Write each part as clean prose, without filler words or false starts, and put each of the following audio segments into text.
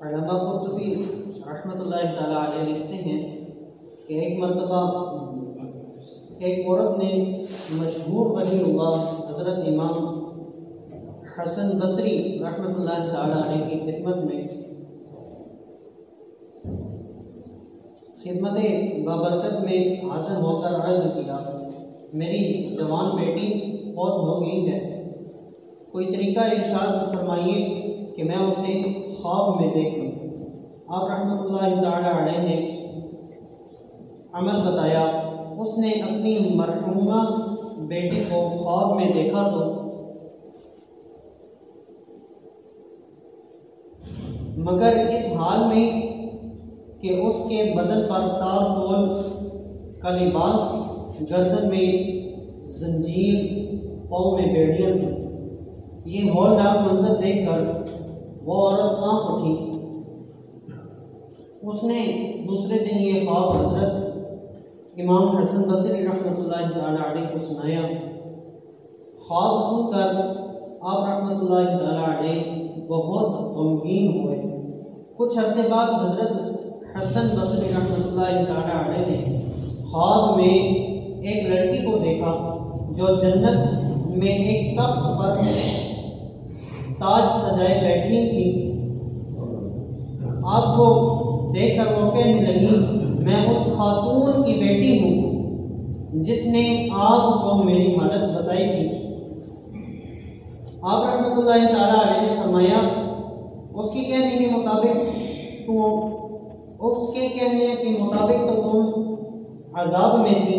علامہ قرطبی رحمۃ اللہ تعالیٰ علیہ لکھتے ہیں کہ ایک مرتبہ ایک عورت نے مشہور ولی اللہ حضرت امام حسن بصری رحمۃ اللہ تعالیٰ علیہ کی خدمت بابرکت میں حاضر ہو کر عرض کیا، میری جوان بیٹی فوت ہو گئی ہے، کوئی طریقہ ارشاد فرمائیے کہ میں اسے خواب میں دیکھوں۔ آپ رحمۃ اللہ تعالیٰ علیہ نے عمل بتایا۔ اس نے اپنی مرحومہ بیٹی کو خواب میں دیکھا تو مگر اس حال میں کہ اس کے بدن پر تار کول کا لباس، گردن میں زنجیر، پاؤں میں بیڑیاں تھیں۔ یہ ہولناک منظر دیکھ کر وہ عورت کانپ اٹھی۔ اس نے دوسرے دن یہ خواب حضرت امام حسن بصری رحمۃ اللہ تعالیٰ علیہ کو سنایا۔ خواب سن کر آپ رحمۃ اللہ تعالیٰ علیہ بہت غمگین ہوئے۔ کچھ عرصے بعد حضرت حسن بصری رحمۃ اللہ تعالیٰ علیہ نے خواب میں ایک لڑکی کو دیکھا جو جنت میں ایک تخت پر تاج سجائے بیٹھی تھی۔ آپ کو دیکھ کر وہ کہنے لگی، میں اس خاتون کی بیٹی ہوں جس نے آپ کو میری حالت بتائی تھی۔ آپ رحمۃ اللہ تعالیٰ علیہ نے فرمایا، اس کے کہنے کے مطابق تو تم عذاب میں تھی،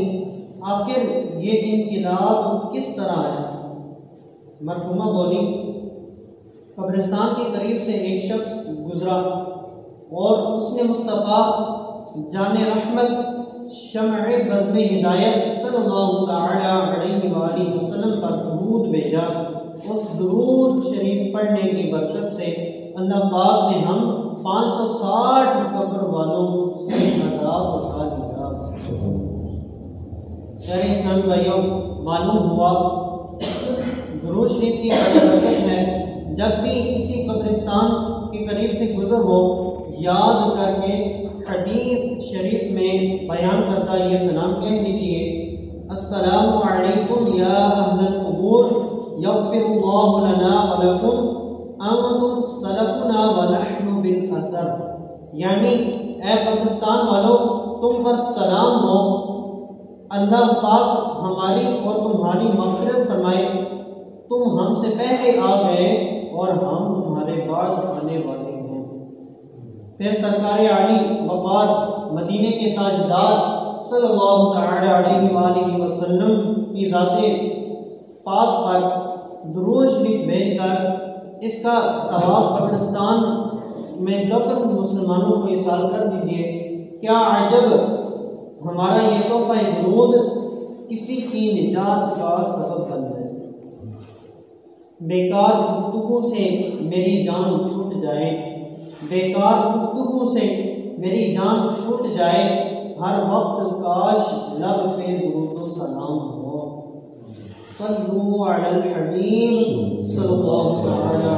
آخر یہ انقلاب کس طرح آیا؟ مرحومہ بولی، قبرستان کے قریب سے ایک شخص گزرا اور اس نے مصطفیٰ جان رحمت شمع بزم ہدایت صلی اللہ تعالی علیہ وآلہ وسلم پر درود بھیجا۔ اس درود شریف پڑھنے کی برکت سے اللہ پاک نے ہم 560 قبر والوں سے عذاب اٹھا لیا۔ پیارے اسلامی بھائیوں، معلوم ہوا درود شریف کی برکت ہے، جب بھی کسی قبرستان کے قریب سے گزر ہو، یاد کر کے حدیث شریف میں بیان کرتا یہ سلام کہہ لیجیے، السلام علیکم یا اہل القبور یغفر اللہ لنا ولکم انتم سلفنا ونحن بالاثر، یعنی اے قبرستان والو، تم پر سلام ہو، اللہ پاک ہماری اور تمہاری مغفرت فرمائے، تم ہم سے پہلے آ گئے اور ہم تمہارے بعد آنے والے ہیں۔ پھر سرکار عالی وقار مدینے کے تاجدار صلی اللہ تعالی علیہ وآلہ وسلم کی ذات پاک پر درود شریف بھیج کر اس کا ثواب قبرستان میں دفن مسلمانوں کو ایصال کر دیجیے۔ کیا عجب، ہمارا یہ تحفہ درود کسی کی نجات کا سبب بن جائے۔ بیکار گفتگو سے میری جان چھوٹ جائے، بیکار گفتگو سے میری جان چھوٹ جائے، ہر وقت کاش لب پہ درود و سلام ہو۔ صلو علی الحبیب صلی اللہ علیہ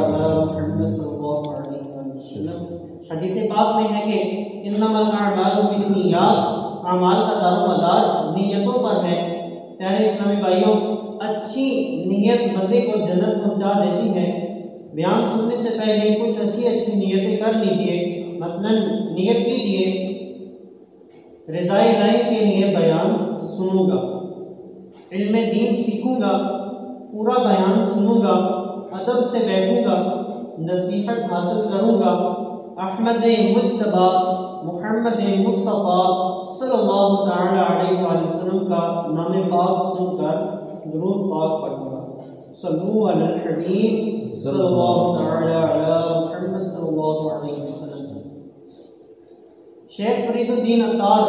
محمد صلی اللہ علیہ وسلم۔ حدیث پاک میں ہے کہ انما الاعمال بالنیات، اعمال کا دار و مدار نیتوں پر ہے۔ پیارے اسلامی بھائیوں، اچھی نیت بندے کو جنت پہنچا دیتی ہے۔ بیان سننے سے پہلے کچھ اچھی نیتیں کر لیجئے۔ مثلا نیت کیجئے، رضا الہی کے لیے بیان سنوں گا، علم دین سیکھوں گا، پورا بیان سنوں گا، ادب سے بیٹھوں گا، نصیحت حاصل کروں گا، احمد مجتبیٰ محمد مصطفیٰ صلی اللہ تعالی علیہ وآلہ وسلم کا نام پاک سن کر درود پاک پڑھوں گا۔ صلو علی الحبیب صلی اللہ تعالی علی محمد صلی اللہ علیہ وسلم۔ شیخ فرید الدین عطار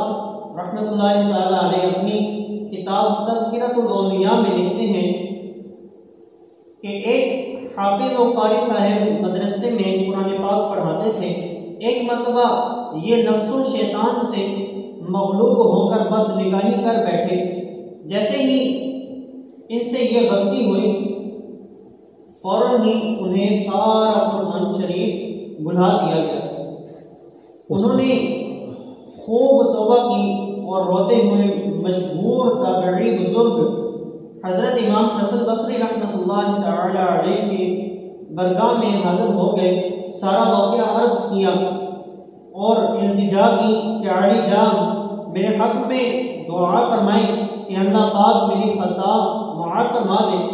رحمۃ اللہ تعالی علیہ اپنی کتاب تذکرۃ الاولیاء میں لکھتے ہیں کہ ایک حافظ و قاری صاحب مدرسے میں قرآن پاک پڑھاتے تھے۔ ایک مرتبہ یہ نفس و شیطان سے مغلوب ہو کر بد نگاہی کر بیٹھے۔ جیسے ہی ان سے یہ غلطی ہوئی، فوراً ہی انہیں سارا قرآن شریف بھلا دیا گیا۔ انہوں نے خوب توبہ کی اور روتے ہوئے مشہور تابعی بزرگ حضرت امام حسن بصری رحمۃ اللہ تعالی علیہ کی برگاہ میں حاضر ہو گئے، سارا واقعہ عرض کیا اور التجا کی کہ عالی جان میرے حق میں دعا فرمائیں کہ اللہ پاک میری خطا معاف فرما دے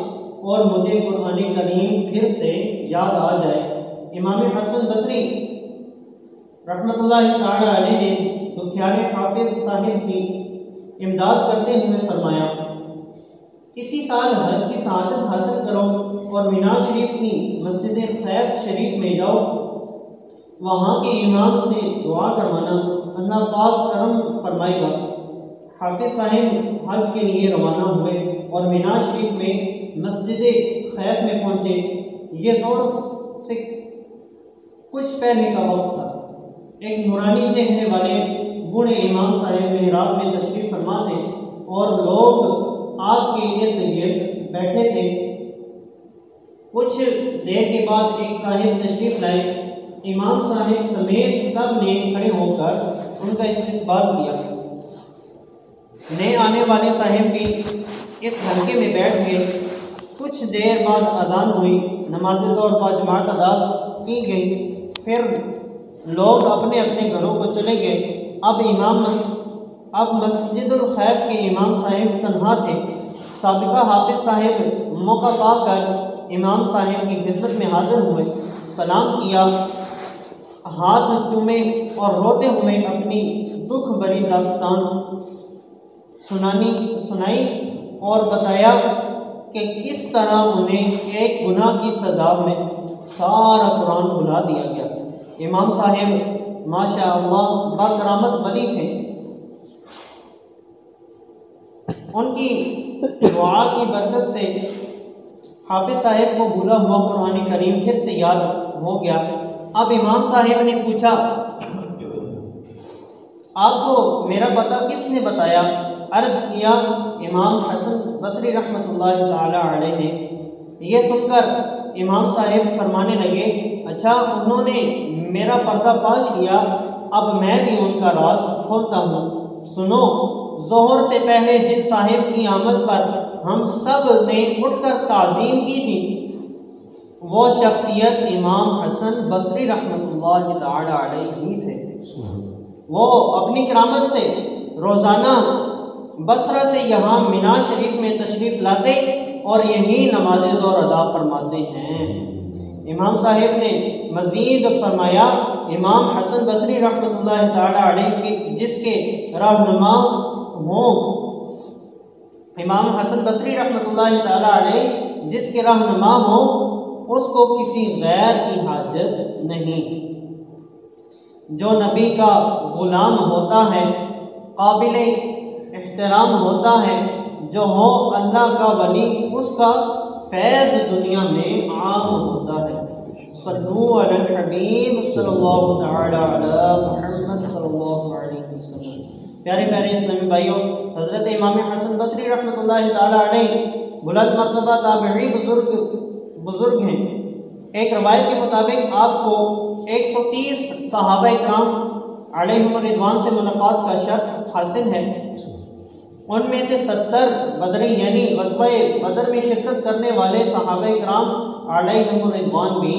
اور مجھے قرآن کریم پھر سے یاد آ جائے۔ امام حسن بصری رحمۃ اللہ تعالی علیہ نے دکھیار حافظ صاحب کی امداد کرتے ہوئے فرمایا، اسی سال حج کی سعادت حاصل کرو اور مینا شریف کی مسجد خیف شریف میں جاؤ، وہاں کے امام سے دعا کروانا، اللہ پاک کرم فرمائے گا۔ حافظ صاحب حج کے لیے روانہ ہوئے اور مینا شریف میں مسجد خیف میں پہنچے۔ یہ زور سے کچھ پہلے کا وقت تھا۔ ایک نورانی چہرے والے بوڑھے امام صاحب محراب میں تشریف فرما تھے اور لوگ آپ کے ارد گرد بیٹھے تھے۔ کچھ دیر کے بعد ایک صاحب تشریف لائے، امام صاحب سمیت سب نے کھڑے ہو کر ان کا استقبال کیا۔ نئے آنے والے صاحب بھی اس حلقے میں بیٹھ گئے۔ کچھ دیر بعد اذان ہوئی، نماز ظہر با جماعت ادا کی گئی، پھر لوگ اپنے اپنے گھروں کو چلے گئے۔ اب مسجد الخیف کے امام صاحب تنہا تھے۔ سابقہ حافظ صاحب موقع پا کر امام صاحب کی خدمت میں حاضر ہوئے، سلام کیا، ہاتھ چومے اور روتے ہوئے اپنی دکھ بری داستان سنائی اور بتایا کہ کس طرح انہیں ایک گناہ کی سزا میں سارا قرآن بھلا دیا گیا۔ امام صاحب ماشاء اللہ باکرامت ولی تھے۔ ان کی دعا کی برکت سے حافظ صاحب کو بھولا ہوا قرآن کریم پھر سے یاد ہو گیا۔ اب امام صاحب نے پوچھا، آپ کو میرا پتہ کس نے بتایا؟ عرض کیا، امام حسن بصری رحمۃ اللہ تعالی علیہ نے۔ یہ سن کر امام صاحب فرمانے لگے، اچھا انہوں نے میرا پردہ فاش کیا، اب میں بھی ان کا راز کھولتا ہوں۔ سنو، ظہر سے پہلے جن صاحب کی آمد پر ہم سب نے اٹھ کر تعظیم کی تھی، وہ شخصیت امام حسن بصری رحمۃ اللہ تعالی علیہ ہی تھے۔ وہ اپنی کرامت سے روزانہ بصرہ سے یہاں مینا شریف میں تشریف لاتے اور یہی نماز ظہر ادا فرماتے ہیں۔ امام صاحب نے مزید فرمایا، امام حسن بصری رحمۃ اللہ تعالی علیہ جس کے رہنما ہوں، امام حسن بصری رحمۃ اللہ تعالی علیہ جس کے رہنما ہوں، اس کو کسی غیر کی حاجت نہیں۔ جو نبی کا غلام ہوتا ہے قابل احترام ہوتا ہے، جو ہو اللہ کا ولی اس کا فیض دنیا میں عام ہوتا ہے۔ صلو علی الحبیب صلی اللہ تعالی علی محمد صلی اللہ علیہ وسلم۔ پیارے پیارے اسلامی بھائیوں، حضرت امام حسن بصری رحمۃ اللہ تعالی علیہ بلند مرتبہ تابعی بزرگ ہیں۔ ایک روایت کے مطابق آپ کو 130 صحابہ کرام علیہم رضوان سے ملاقات کا شرف حاصل ہے۔ ان میں سے 70 بدری یعنی غزوہ بدر میں شرکت کرنے والے صحابہ کرام علیہم رضوان بھی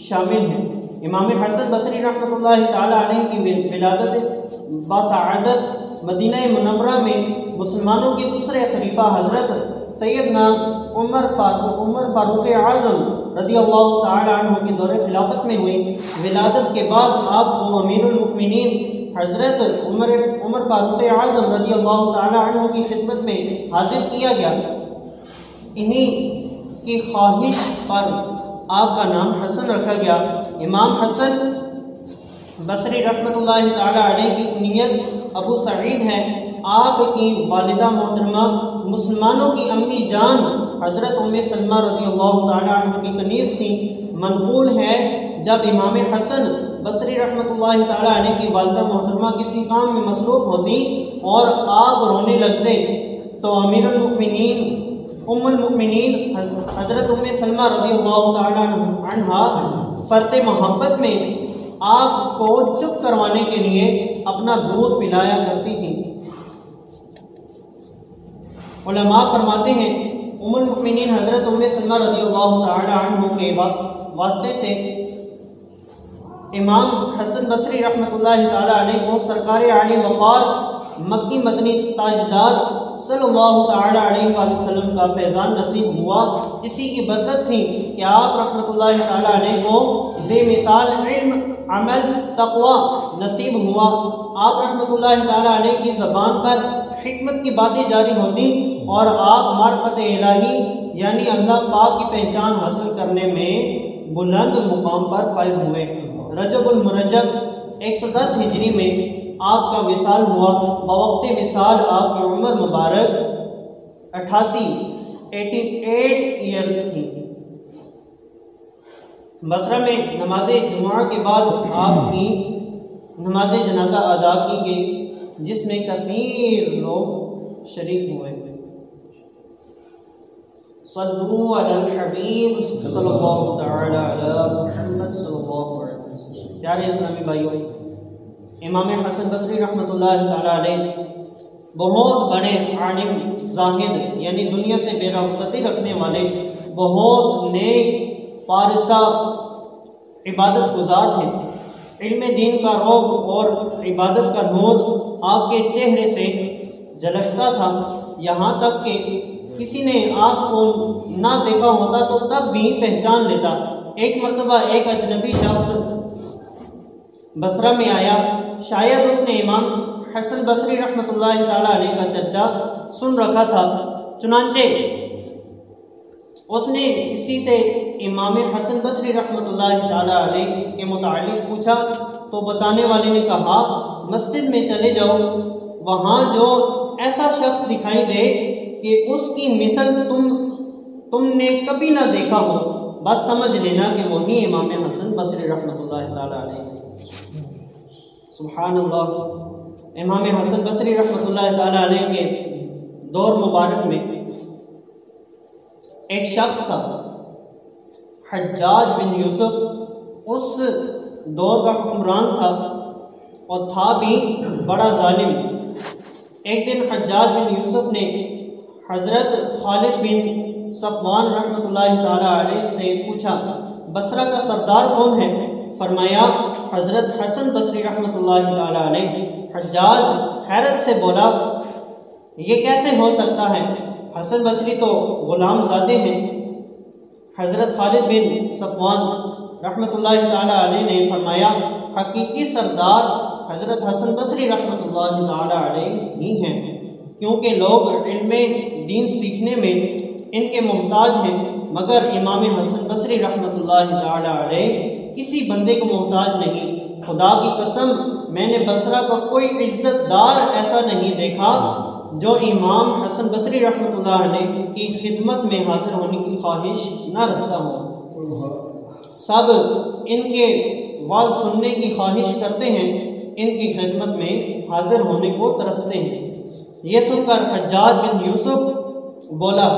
شامل ہیں۔ امام حسن بصری رحمۃ اللہ تعالی علیہ کی ولادت باسعادت مدینہ منورہ میں مسلمانوں کے دوسرے خلیفہ حضرت سیدنا عمر فاروق اعظم رضی اللہ تعالی عنہ کے دور خلافت میں ہوئی۔ ولادت کے بعد آپ کو امیر المؤمنین حضرت عمر فاروق اعظم رضی اللہ تعالی عنہ کی خدمت میں حاضر کیا گیا۔ انہی کی خواہش پر آپ کا نام حسن رکھا گیا۔ امام حسن بصری رحمۃ اللہ تعالی علیہ کی کنیت ابو سعید ہے۔ آپ کی والدہ محترمہ مسلمانوں کی امی جان حضرت ام سلمہ رضی اللہ تعالی عنہ کی کنیز تھی۔ منقول ہے جب امام حسن بصری رحمۃ اللہ تعالی علیہ کی والدہ محترمہ کسی کام میں مصروف ہوتی اور آپ رونے لگتے تو امیر المؤمنین ام المؤمنین حضرت ام سلمہ رضی اللہ تعالی عنہا فرط محبت میں آپ کو چپ کروانے کے لیے اپنا دودھ پلایا کرتی تھیں۔ علماء فرماتے ہیں ام المؤمنین حضرت ام سلمہ رضی اللہ تعالی عنہ کے واسطے سے امام حسن بصری رحمۃ اللہ تعالی علیہ کو سرکار عالی وقار مکی مدنی تاجدار صلی اللہ تعالی علیہ وآلہ وسلم کا فیضان نصیب ہوا۔ اسی کی برکت تھی کہ آپ رحمۃ اللہ تعالی علیہ کو بے مثال علم، عمل، تقوی نصیب ہوا۔ آپ رحمۃ اللہ تعالی علیہ کی زبان پر حکمت کی باتیں جاری ہوتی اور آپ معرفت الہی یعنی اللہ پاک کی پہچان حاصل کرنے میں بلند مقام پر فائز ہوئے۔ رجب المرجب 110 ہجری میں آپ کا وصال ہوا۔ بوقت وصال آپ کی عمر مبارک 88 ایئرز تھی۔ بصرہ میں نماز جمعہ کے بعد آپ کی نماز جنازہ ادا کی گئی، جس میں کثیر لوگ شریک ہوئے۔ صلو علی الحبیب صلی اللہ تعالی علی محمد صلی اللہ علیہ وسلم۔ پیارے اسلامی بھائیوں، امام حسن بصری رحمۃ اللہ تعالی علیہ بہت بڑے عالم، زاہد یعنی دنیا سے بے رغبتی رکھنے والے، بہت نیک پارسا عبادت گزار تھے۔ علم دین کا روب اور عبادت کا نور آپ کے چہرے سے جھلکتا تھا، یہاں تک کہ کسی نے آپ کو نہ دیکھا ہوتا تو تب بھی پہچان لیتا۔ ایک مرتبہ ایک اجنبی شخص بصرہ میں آیا، شاید اس نے امام حسن بصری رحمۃ اللہ تعالی علیہ کا چرچا سن رکھا تھا، چنانچہ اس نے کسی سے امام حسن بصری رحمۃ اللہ تعالی علیہ کے متعلق پوچھا تو بتانے والے نے کہا، مسجد میں چلے جاؤ، وہاں جو ایسا شخص دکھائی دے کہ اس کی مثل تم نے کبھی نہ دیکھا ہو، بس سمجھ لینا کہ وہی امام حسن بصری رحمۃ اللہ تعالی علیہ۔ سبحان اللہ۔ امام حسن بصری رحمۃ اللہ تعالی علیہ کے دور مبارک میں ایک شخص تھا، حجاج بن یوسف، اس دور کا حکمران تھا اور تھا بھی بڑا ظالم۔ ایک دن حجاج بن یوسف نے حضرت خالد بن صفوان رحمۃ اللہ تعالی علیہ سے پوچھا، بصرہ کا سردار کون ہے؟ فرمایا، حضرت حسن بصری رحمۃ اللہ تعالی علیہ۔ حجاج حیرت سے بولا، یہ کیسے ہو سکتا ہے؟ حسن بصری تو غلام زادے ہیں۔ حضرت خالد بن صفوان رحمۃ اللہ تعالی علیہ نے فرمایا، حقیقی سردار حضرت حسن بصری رحمۃ اللہ تعالی علیہ ہی ہیں، کیونکہ لوگ علم دین سیکھنے میں ان کے محتاج ہیں، مگر امام حسن بصری رحمۃ اللہ تعالی علیہ کسی بندے کو محتاج نہیں۔ خدا کی قسم، میں نے بصرہ کا کوئی عزت دار ایسا نہیں دیکھا جو امام حسن بصری رحمۃ اللہ علیہ کی خدمت میں حاضر ہونے کی خواہش نہ رکھتا ہوں۔ سب ان کے وعظ سننے کی خواہش کرتے ہیں، ان کی خدمت میں حاضر ہونے کو ترستے ہیں۔ یہ سن کر حجاج بن یوسف بولا،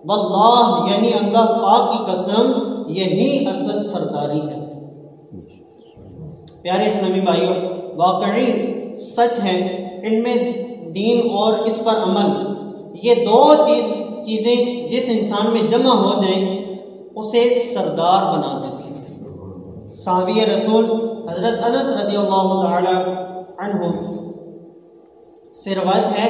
واللہ یعنی اللہ پاک کی قسم، یہی اصل سرداری ہے۔ پیارے اسلامی بھائیوں، واقعی سچ ہے، علم دین اور اس پر عمل، یہ دو چیزیں جس انسان میں جمع ہو جائیں اسے سردار بنا دیتی ہیں۔ صحابی رسول حضرت انس رضی اللہ تعالی عنہ سے روایت ہے،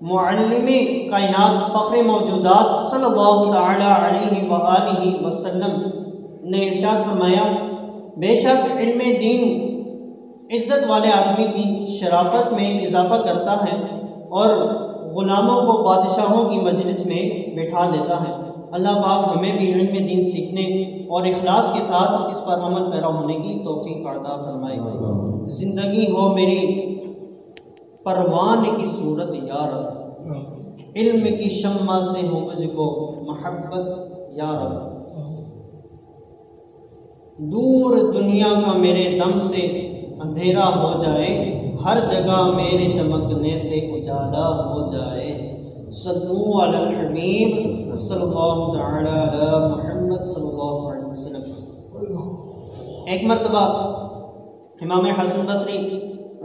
معلم کائنات فخر موجودات صلی اللہ تعالی علیہ وآلہ وسلم نے ارشاد فرمایا، بے شک علم دین عزت والے آدمی کی شرافت میں اضافہ کرتا ہے اور غلاموں کو بادشاہوں کی مجلس میں بٹھا دیتا ہے۔ اللہ پاک ہمیں بھی علم دین سیکھنے اور اخلاص کے ساتھ اس پر عمل پیرا ہونے کی توفیق عطا فرمائے۔ زندگی ہو میری پروان کی صورت یا رب، علم کی شمع سے ہو مجھ کو محبت یا رب، دور دنیا کا میرے دم سے اندھیرا ہو جائے، ہر جگہ میرے چمکنے سے اجالا ہو جائے۔ صلو علی الحبیب صلی اللہ تعالی علی محمد صلی اللہ علیہ وسلم۔ ایک مرتبہ امام حسن بصری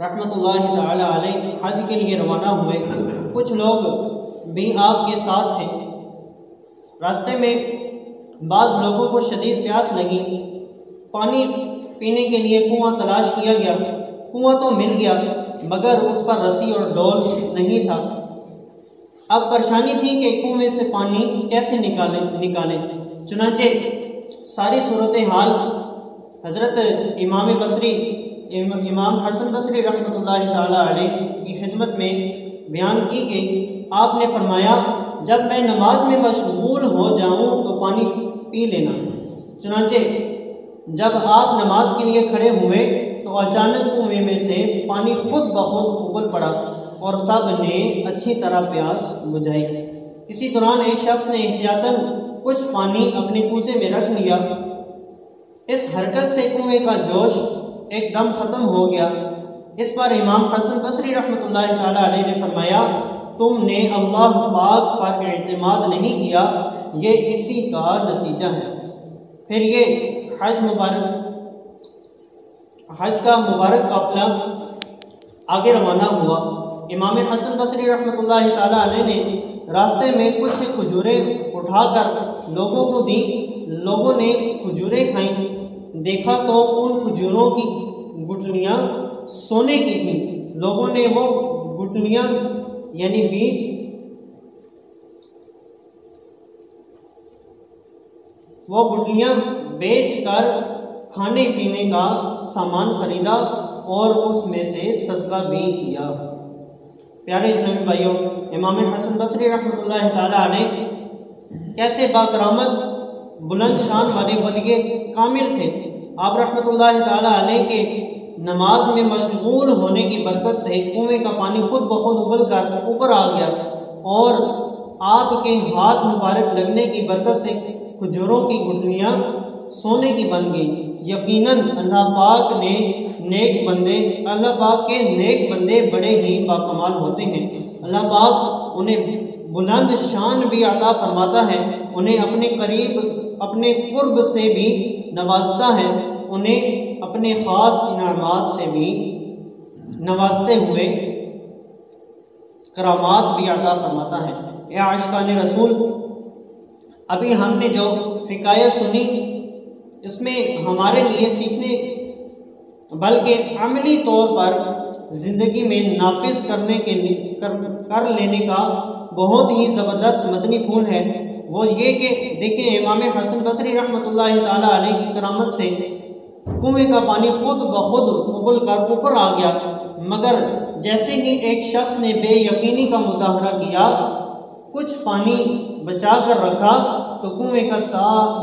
رحمۃ اللہ تعالی علیہ حج کے لیے روانہ ہوئے۔ کچھ لوگ بھی آپ کے ساتھ تھے۔ راستے میں بعض لوگوں کو شدید پیاس لگی۔ پانی پینے کے لیے کنواں تلاش کیا گیا۔ کنواں تو مل گیا مگر اس پر رسی اور ڈول نہیں تھا۔ اب پریشانی تھی کہ کنویں سے پانی کیسے نکالیں۔ چنانچہ ساری صورتحال حضرت امام حسن بصری رحمۃ اللہ تعالی علیہ کی خدمت میں بیان کی گئی۔ آپ نے فرمایا جب میں نماز میں مشغول ہو جاؤں تو پانی پی لینا۔ چنانچہ جب آپ نماز کے لیے کھڑے ہوئے تو اچانک کنویں میں سے پانی خود بخود ابل پڑا اور سب نے اچھی طرح پیاس بجھائی۔ اسی دوران ایک شخص نے احتیاطاً کچھ پانی اپنے کوزے میں رکھ لیا۔ اس حرکت سے کنویں کا جوش ایک دم ختم ہو گیا۔ اس پر امام حسن بصری رحمۃ اللہ تعالی علیہ نے فرمایا تم نے اللہ پاک پر اعتماد نہیں کیا، یہ اسی کا نتیجہ ہے۔ پھر یہ حج کا مبارک قافلہ آگے روانہ ہوا۔ امام حسن بصری رحمۃ اللہ تعالی علیہ نے راستے میں کچھ کھجوریں اٹھا کر لوگوں کو دی۔ لوگوں نے کھجوریں کھائیں۔ دیکھا تو ان کھجوروں کی گٹھلیاں سونے کی تھیں۔ لوگوں نے وہ گٹھلیاں یعنی بیج بیچ کر کھانے پینے کا سامان خریدا اور اس میں سے صدقہ بھی کیا۔ پیارے اسلامی بھائیوں، امام حسن بصری رحمۃ اللہ تعالی علیہ کیسے باکرامت بلند شان والے ولی کامل تھے۔ آپ رحمۃ اللہ تعالی علیہ کے نماز میں مشغول ہونے کی برکت سے کنویں کا پانی خود بخود ابل کر اوپر آ گیا اور آپ کے ہاتھ مبارک لگنے کی برکت سے کھجوروں کی گٹھلیاں سونے کی بن گئی۔ یقیناً اللہ پاک کے نیک بندے بڑے ہی باکمال ہوتے ہیں۔ اللہ پاک انہیں بلند شان بھی عطا فرماتا ہے، انہیں اپنے قرب سے بھی نوازتا ہے، انہیں اپنے خاص انعامات سے بھی نوازتے ہوئے کرامات بھی عطا فرماتا ہے۔ اے عاشقان رسول، ابھی ہم نے جو حکایت سنی اس میں ہمارے لیے سیکھنے بلکہ عملی طور پر زندگی میں نافذ کر لینے کا بہت ہی زبردست مدنی پھول ہے۔ وہ یہ کہ دیکھیں امام حسن بصری رحمۃ اللہ تعالی علیہ کی کرامت سے کنویں کا پانی خود بخود ابل کر اوپر آ گیا، مگر جیسے ہی ایک شخص نے بے یقینی کا مظاہرہ کیا، کچھ پانی بچا کر رکھا تو کنویں کا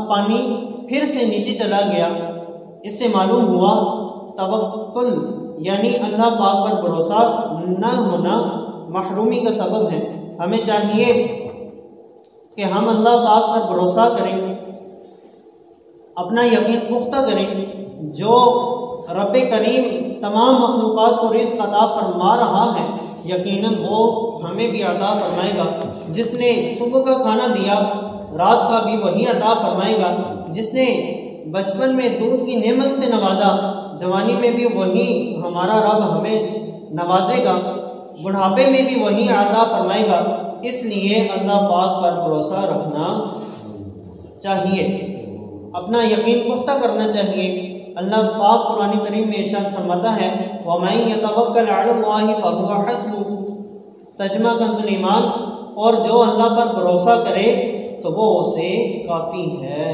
پانی پھر سے نیچے چلا گیا۔ اس سے معلوم ہوا توکل یعنی اللہ پاک پر بھروسہ نہ ہونا محرومی کا سبب ہے۔ ہمیں چاہیے کہ ہم اللہ پاک پر بھروسہ کریں، اپنا یقین پختہ کریں۔ جو رب کریم تمام مخلوقات کو رزق عطا فرما رہا ہے، یقیناً وہ ہمیں بھی عطا فرمائے گا۔ جس نے صبح کا کھانا دیا، رات کا بھی وہی عطا فرمائے گا۔ جس نے بچپن میں دودھ کی نعمت سے نوازا، جوانی میں بھی وہی ہمارا رب ہمیں نوازے گا، بڑھاپے میں بھی وہی عطا فرمائے گا۔ اس لیے اللہ پاک پر بھروسہ رکھنا چاہیے، اپنا یقین پختہ کرنا چاہیے۔ اللہ پاک قرآن کریم میں ارشاد فرماتا ہے وَمَن يَتَوَكَّلْ عَلَى اللَّهِ فَهُوَ حَسْبُهُ، ترجمہ کنز ایمان، اور جو اللہ پر بھروسہ کرے تو وہ اسے کافی ہے۔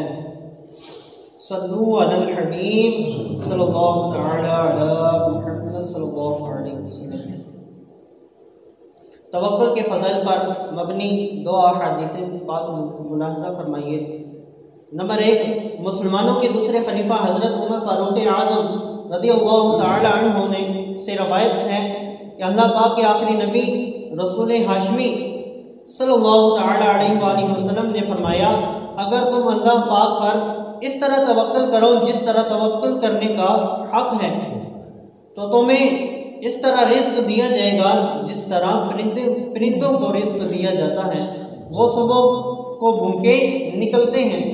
صلو علی الحبیب صلی اللہ تعالی علی محمد صلی اللہ علیہ وسلم۔ توکل کے فضائل پر مبنی دو احادیث پاک ملاحظہ فرمائیے۔ نمبر 1، مسلمانوں کے دوسرے خلیفہ حضرت عمر فاروق اعظم رضی اللہ تعالی عنہ سے روایت ہے کہ اللہ پاک کے آخری نبی رسول ہاشمی صلی اللہ تعالی علیہ وآلہ وسلم نے فرمایا، اگر تم اللہ پاک پر اس طرح توکل کرو جس طرح توکل کرنے کا حق ہے، تو تمہیں اس طرح رزق دیا جائے گا جس طرح پرندوں کو رزق دیا جاتا ہے۔ وہ صبح کو بھوکے نکلتے ہیں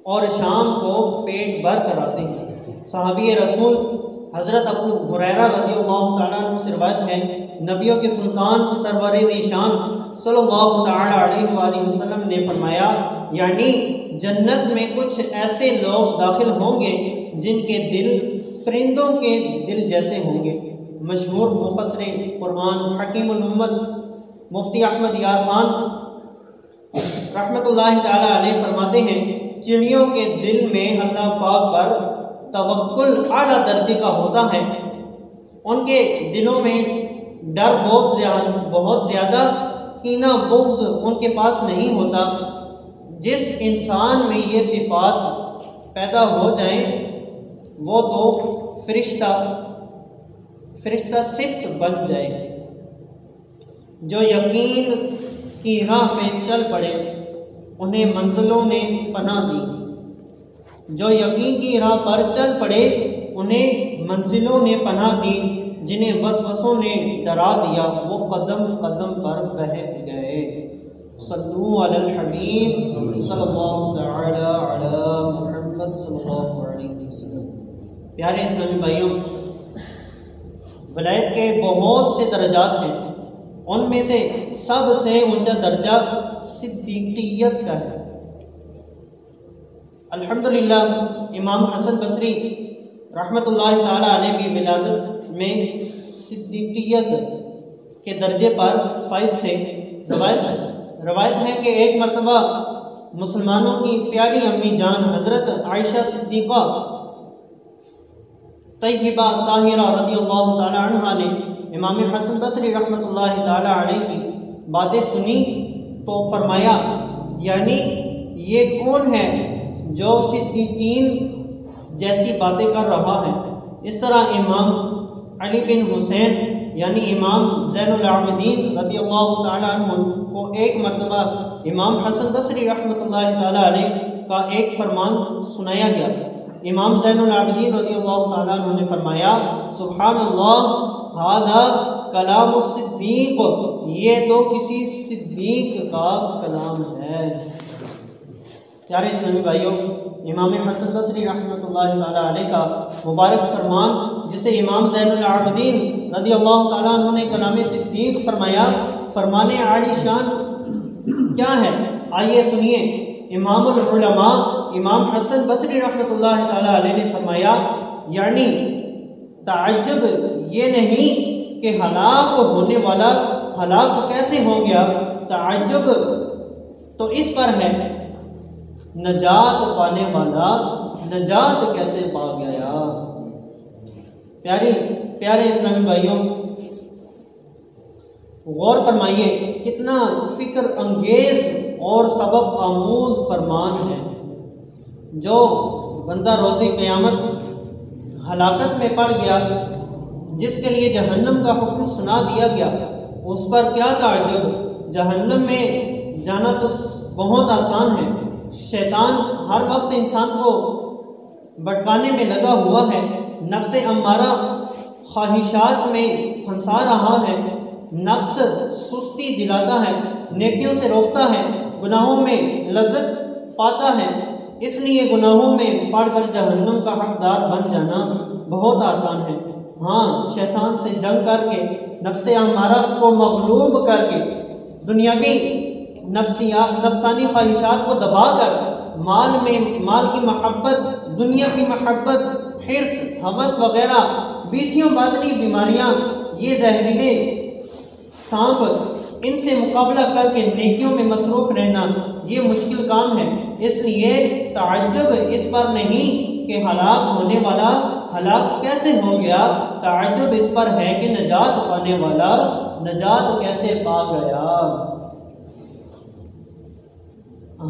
اور شام کو پیٹ بھر کر آتے ہیں۔ صحابی رسول حضرت ابو ہریرہ رضی اللہ تعالیٰ عنہ سے روایت ہے، نبیوں کے سلطان سرور ذیشان صلی اللہ تعالیٰ علیہ وآلہ وسلم نے فرمایا، یعنی جنت میں کچھ ایسے لوگ داخل ہوں گے جن کے دل پرندوں کے دل جیسے ہوں گے۔ مشہور مفسر قرآن حکیم الامت مفتی احمد یار خان رحمۃ اللہ تعالیٰ علیہ فرماتے ہیں، چڑیوں کے دل میں اللہ پاک پر توکل اعلیٰ درجے کا ہوتا ہے، ان کے دلوں میں ڈر بہت زیادہ، کینہ بغض ان کے پاس نہیں ہوتا۔ جس انسان میں یہ صفات پیدا ہو جائیں وہ تو فرشتہ صفت بن جائے۔ جو یقین کی راہ پہ چل پڑے انہیں منزلوں نے پناہ دی، جو یقین کی راہ پر چل پڑے انہیں منزلوں نے پناہ دی، جنہیں وسوسوں نے ڈرا دیا وہ قدم قدم پر بہک گئے۔ صلو علی الحبیب صلی اللہ تعالی علی محمد صلی اللہ علیہ وسلم۔ پیارے اسلامی بھائیوں، ولایت کے بہت سے درجات ہیں، ان میں سے سب سے اونچا درجہ صدیقیت کا ہے۔ الحمدللہ امام حسن بصری رحمۃ اللہ تعالیٰ علیہ کی ولادت میں صدیقیت کے درجے پر فائز تھے۔ روایت ہے کہ ایک مرتبہ مسلمانوں کی پیاری امی جان حضرت عائشہ صدیقہ طیبہ طاہرہ رضی اللہ تعالیٰ عنہ نے امام حسن بصری رحمۃ اللہ تعالیٰ علیہ کی باتیں سنی تو فرمایا، یعنی یہ کون ہے جو صدیقین جیسی باتیں کر رہا ہے۔ اس طرح امام علی بن حسین یعنی امام زین العابدین رضی اللہ تعالیٰ عنہ کو ایک مرتبہ امام حسن بصری رحمۃ اللہ تعالیٰ علیہ کا ایک فرمان سنایا گیا۔ امام زین العابدین رضی اللہ تعالیٰ عنہ نے فرمایا، سبحان اللہ، ھذا کلام الصدیق، یہ تو کسی صدیق کا کلام ہے۔ پیارے اسلامی بھائیوں، امام حسن بصری رحمۃ اللہ تعالیٰ علیہ کا مبارک فرمان جسے امام زین العابدین رضی اللہ تعالیٰ عنہ نے کلام صدیق فرمایا، فرمان عالی شان کیا ہے؟ آئیے سنیے۔ امام العلماء امام حسن بصری رحمۃ اللہ تعالیٰ علیہ نے فرمایا، یعنی تعجب یہ نہیں کہ ہلاک ہونے والا ہلاک کیسے ہو گیا، تعجب تو اس پر ہے نجات پانے والا نجات کیسے پا گیا۔ پیارے اسلامی بھائیوں، غور فرمائیے کتنا فکر انگیز اور سبق آموز فرمان ہے۔ جو بندہ روزی قیامت ہلاکت میں پڑ گیا، جس کے لیے جہنم کا حکم سنا دیا گیا، اس پر کیا تعجب، جہنم میں جانا تو بہت آسان ہے۔ شیطان ہر وقت انسان کو بھٹکانے میں لگا ہوا ہے، نفس امارہ خواہشات میں پھنسا رہا ہے، نفس سستی دلاتا ہے، نیکیوں سے روکتا ہے، گناہوں میں لذت پاتا ہے۔ اس لیے گناہوں میں پڑ کر جہنم کا حقدار بن جانا بہت آسان ہے۔ ہاں، شیطان سے جنگ کر کے، نفس امارہ کو مغلوب کر کے، دنیاوی نفسانی خواہشات کو دبا کر مال کی محبت، دنیا کی محبت، حرص، ہوس وغیرہ 20 باطنی بیماریاں، یہ زہریلے سانپ، ان سے مقابلہ کر کے نیکیوں میں مصروف رہنا یہ مشکل کام ہے۔ اس لیے تعجب اس پر نہیں کہ ہلاک ہونے والا ہلاک کیسے ہو گیا، تعجب اس پر ہے کہ نجات پانے والا نجات کیسے پا گیا۔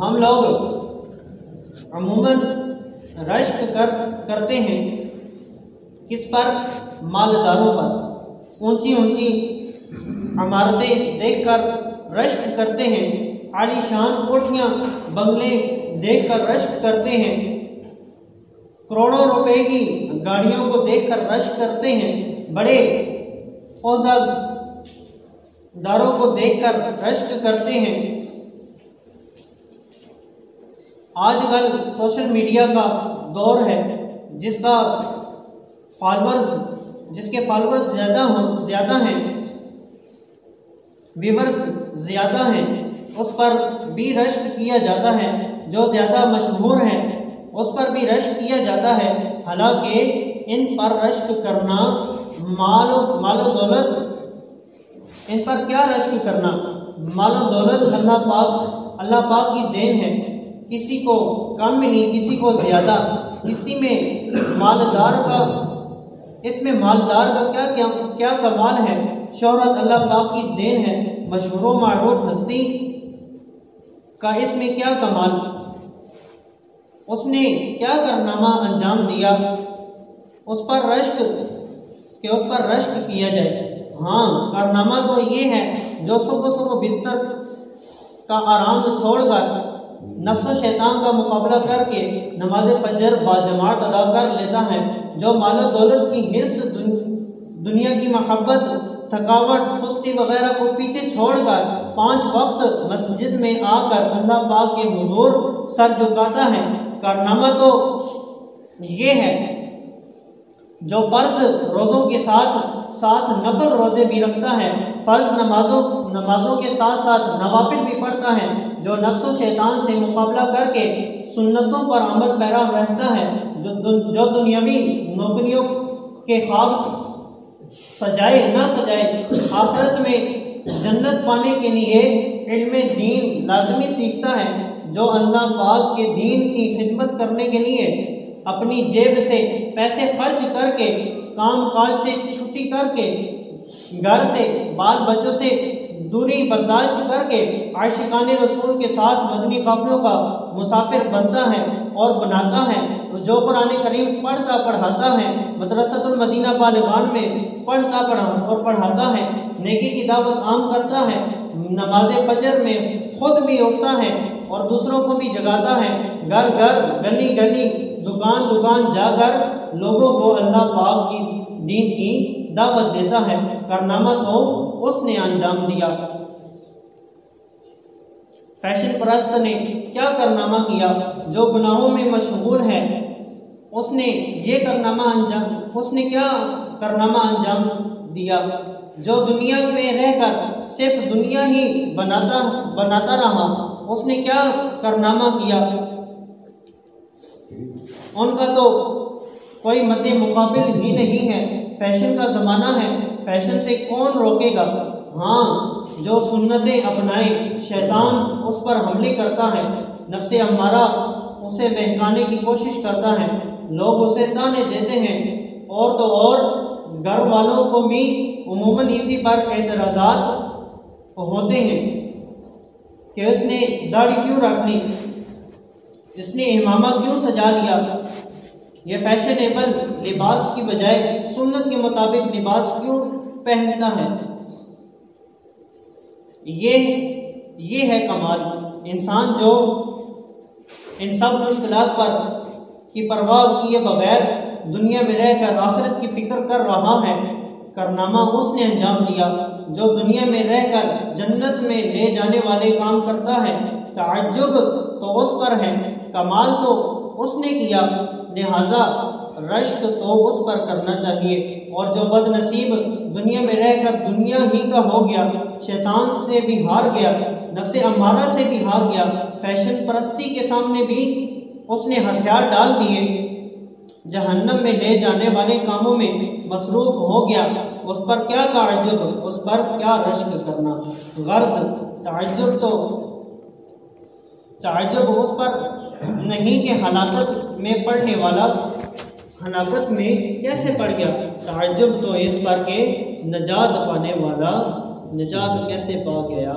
ہم لوگ عموماً رشک کرتے ہیں کس پر؟ مالداروں پر۔ اونچی اونچی عمارتیں دیکھ کر رشک کرتے ہیں، عالی شان کوٹھیاں بنگلے دیکھ کر رشک کرتے ہیں، کروڑوں روپے کی گاڑیوں کو دیکھ کر رشک کرتے ہیں، بڑے عہدہ داروں کو دیکھ کر رشک کرتے ہیں۔ آج کل سوشل میڈیا کا دور ہے، جس کے فالورز زیادہ ہیں، ویورز زیادہ ہیں، اس پر بھی رشک کیا جاتا ہے۔ جو زیادہ مشہور ہیں اس پر بھی رشک کیا جاتا ہے، حالانکہ ان پر رشک کرنا مال و دولت، ان پر کیا رشک کرنا؟ مال و دولت اللہ پاک کی دین ہے، کسی کو کم نہیں، کسی کو زیادہ۔ اس میں مالدار کا کیا کمال ہے؟ شہرت اللہ پاک کی دین ہے، مشہور و معروف ہستی کا اس میں کیا کمال؟ اس نے کیا کارنامہ انجام دیا اس پر رشک کیا جائے؟ ہاں، کارنامہ تو یہ ہے، جو صبح بستر کا آرام چھوڑ کر نفس و شیطان کا مقابلہ کر کے نماز فجر باجماعت ادا کر لیتا ہے، جو مال و دولت کی حرص، دنیا کی محبت، تھکاوٹ، سستی وغیرہ کو پیچھے چھوڑ کر 5 وقت مسجد میں آ کر اللہ پاک کے حضور سر جھکاتا ہے۔ کارنامہ تو یہ ہے، جو فرض روزوں کے ساتھ نفل روزے بھی رکھتا ہے، فرض نمازوں کے ساتھ نوافل بھی پڑھتا ہے، جو نفس و شیطان سے مقابلہ کر کے سنتوں پر عمل پیرا رہتا ہے، جو دنیاوی نوکریوں کے خواب سجائے نہ سجائے، آخرت میں جنت پانے کے لیے علم دین لازمی سیکھتا ہے، جو اللہ پاک کے دین کی خدمت کرنے کے لیے اپنی جیب سے پیسے خرچ کر کے، کام کاج سے چھٹی کر کے، گھر سے بال بچوں سے دوری برداشت کر کے عاشقان رسول کے ساتھ مدنی قافلوں کا مسافر بنتا ہے اور بناتا ہے، جو قرآن کریم پڑھتا پڑھاتا ہے، مدرسۃ المدینہ بالغان میں پڑھاتا ہے، نیکی کی دعوت عام کرتا ہے، نماز فجر میں خود بھی اٹھتا ہے اور دوسروں کو بھی جگاتا ہے، گھر گھر گلی گلی دکان دکان جا کر لوگوں کو اللہ پاک کی دین کی دعوت دیتا ہے۔ کارنامہ تو اس نے انجام دیا۔ فیشن پرست نے کیا کارنامہ کیا؟ جو گناہوں میں مشغول ہے، اس نے کیا کارنامہ انجام دیا؟ جو دنیا میں رہ کر صرف دنیا ہی بناتا رہا، اس نے کیا کارنامہ کیا؟ ان کا تو کوئی مد مقابل ہی نہیں ہے۔ فیشن کا زمانہ ہے، فیشن سے کون روکے گا؟ ہاں، جو سنتیں اپنائے، شیطان اس پر حملے کرتا ہے، نفس امارہ اسے بہکانے کی کوشش کرتا ہے، لوگ اسے طعنے دیتے ہیں، اور تو اور گھر والوں کو بھی عموماً اسی پر اعتراضات ہوتے ہیں کہ اس نے داڑھی کیوں رکھ لی، اس نے امامہ کیوں سجا لیا، یہ فیشنیبل لباس کی بجائے سنت کے مطابق لباس کیوں پہنتا ہے؟ یہ ہے کمال۔ انسان جو ان سب مشکلات کی پرواہ کیے بغیر دنیا میں رہ کر آخرت کی فکر کر رہا ہے، کارنامہ اس نے انجام دیا۔ جو دنیا میں رہ کر جنت میں لے جانے والے کام کرتا ہے، تعجب تو اس پر ہے، کمال تو اس نے کیا، لہذا رشک تو اس پر کرنا چاہیے۔ اور جو بد نصیب دنیا میں رہ کر دنیا ہی کا ہو گیا، شیطان سے بھی ہار گیا، نفس امارہ سے بھی ہار گیا، فیشن پرستی کے سامنے بھی اس نے ہتھیار ڈال دیے، جہنم میں لے جانے والے کاموں میں مصروف ہو گیا، اس پر کیا تعجب، اس پر کیا رشک کرنا؟ غرض تعجب اس پر نہیں کہ ہلاکت میں پڑنے والا ہلاکت میں کیسے پڑ گیا، تعجب تو اس پر کہ نجات پانے والا نجات کیسے پا گیا۔